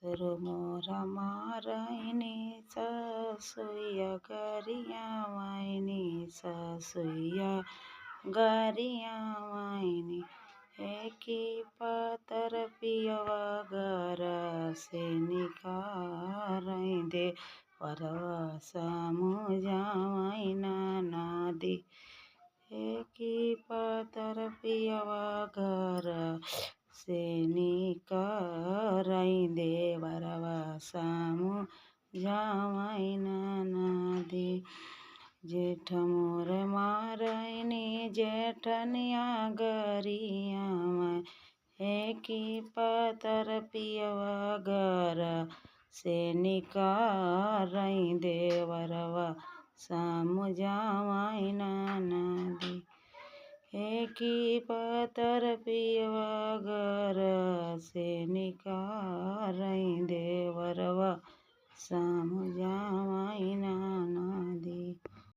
सुरमोरा मारैनी ससुइया गरिया वाइनी ससुइया गरिया वाइनी एकी पातर पियवा घर से निकारै दे वरवा सामु जावैना नदी एकी पातर पियवा घर से निकारै दे वरवा सामु जावैना नदी। जेठ मोर मारैनी जेठनिया गरिया एकी पातर पियवा घर से निकारै दे वरवा सामु जावैना नदी एकी पातर पियवा घर से निकारै दे वरवा सामु जावैना